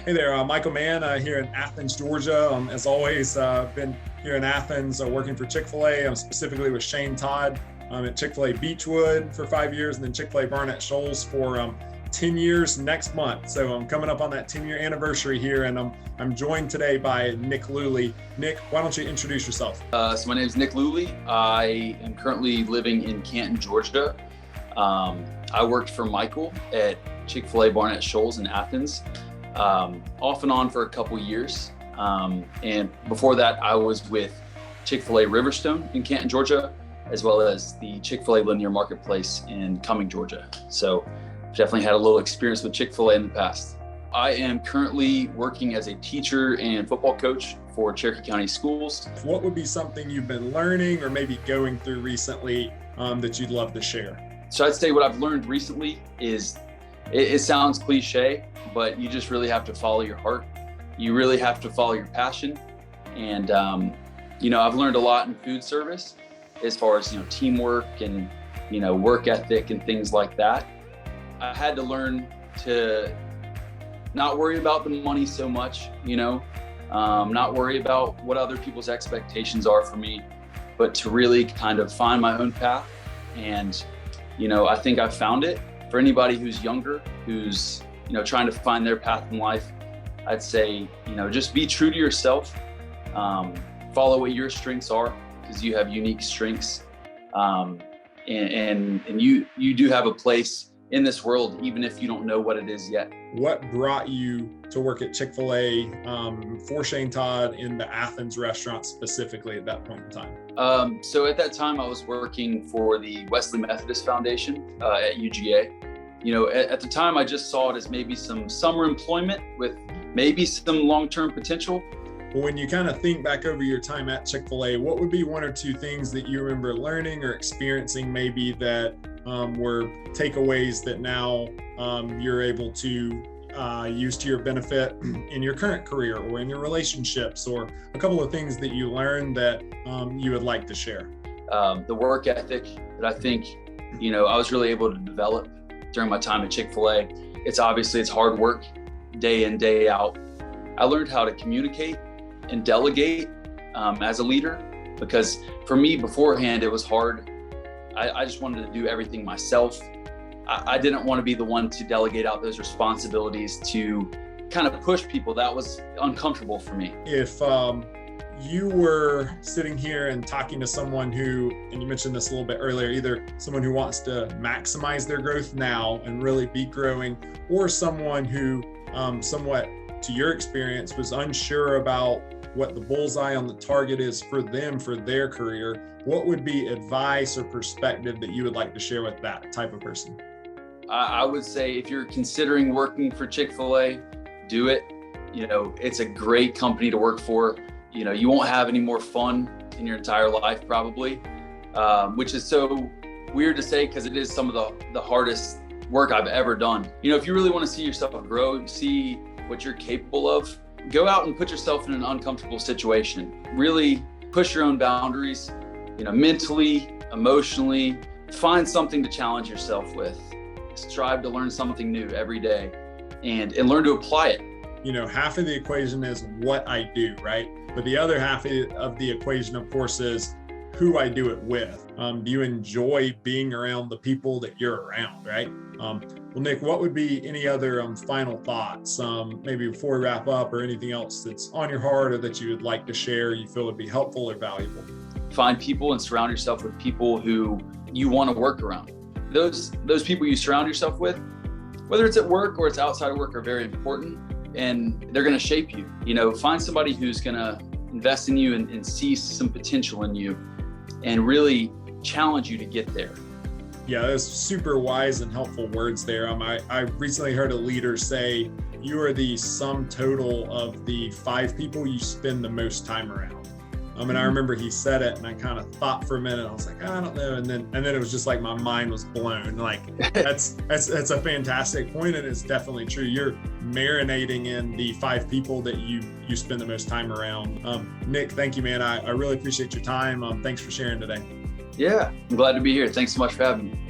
Hey there, Michael Mann here in Athens, Georgia. As always, been here in Athens working for Chick-Fil-A, specifically with Shane Todd at Chick-Fil-A Beechwood for 5 years, and then Chick-Fil-A Barnett Shoals for 10 years next month. So I'm coming up on that 10-year anniversary here, and I'm joined today by Nick Luly. Nick, why don't you introduce yourself? So my name is Nick Luly. I am currently living in Canton, Georgia. I worked for Michael at Chick-Fil-A Barnett Shoals in Athens. Off and on for a couple years. And before that, I was with Chick-fil-A Riverstone in Canton, Georgia, as well as the Chick-fil-A Linear Marketplace in Cumming, Georgia. So definitely had a little experience with Chick-fil-A in the past. I am currently working as a teacher and football coach for Cherokee County Schools. What would be something you've been learning or maybe going through recently that you'd love to share? So I'd say what I've learned recently is, it sounds cliche, but you just really have to follow your heart. You really have to follow your passion. And, I've learned a lot in food service as far as, teamwork and, work ethic and things like that. I had to learn to not worry about the money so much, not worry about what other people's expectations are for me, but to really kind of find my own path. And, I think I've found it. For anybody who's younger, who's, trying to find their path in life, I'd say, just be true to yourself, follow what your strengths are, because you have unique strengths. And you do have a place in this world, even if you don't know what it is yet. What brought you to work at Chick-fil-A for Shane Todd in the Athens restaurant specifically at that point in time? So at that time, I was working for the Wesley Methodist Foundation at UGA. At the time, I just saw it as maybe some summer employment with maybe some long-term potential. When you kind of think back over your time at Chick-fil-A, what would be one or two things that you remember learning or experiencing maybe that were takeaways that now you're able to use to your benefit in your current career or in your relationships, or a couple of things that you learned that you would like to share? The work ethic that I think, I was really able to develop during my time at Chick-fil-A. It's hard work, day in, day out. I learned how to communicate and delegate as a leader, because for me beforehand, it was hard. I just wanted to do everything myself. I didn't want to be the one to delegate out those responsibilities to kind of push people. That was uncomfortable for me. If you were sitting here and talking to someone who, and you mentioned this a little bit earlier, either someone who wants to maximize their growth now and really be growing, or someone who somewhat, to your experience, was unsure about what the bullseye on the target is for them, for their career, what would be advice or perspective that you would like to share with that type of person? I would say if you're considering working for Chick-fil-A, do it. It's a great company to work for. You won't have any more fun in your entire life probably, which is so weird to say because it is some of the hardest work I've ever done. If you really want to see yourself grow, see what you're capable of, go out and put yourself in an uncomfortable situation. Really push your own boundaries, mentally, emotionally. Find something to challenge yourself with. Strive to learn something new every day and learn to apply it. Half of the equation is what I do, right? But the other half of the equation, of course, is who I do it with. Do you enjoy being around the people that you're around, right? Well, Nick, what would be any other final thoughts, maybe before we wrap up, or anything else that's on your heart or that you would like to share, you feel would be helpful or valuable? Find people and surround yourself with people who you want to work around. Those people you surround yourself with, whether it's at work or it's outside of work, are very important, and they're going to shape you. Find somebody who's going to invest in you and see some potential in you and really challenge you to get there. Yeah, that's super wise and helpful words there. I recently heard a leader say, you are the sum total of the 5 people you spend the most time around. And I remember he said it, and I kind of thought for a minute. I was like, I don't know. And then it was just like my mind was blown. Like that's a fantastic point, and it's definitely true. You're marinating in the 5 people that you spend the most time around. Nick, thank you, man. I really appreciate your time. Thanks for sharing today. Yeah, I'm glad to be here. Thanks so much for having me.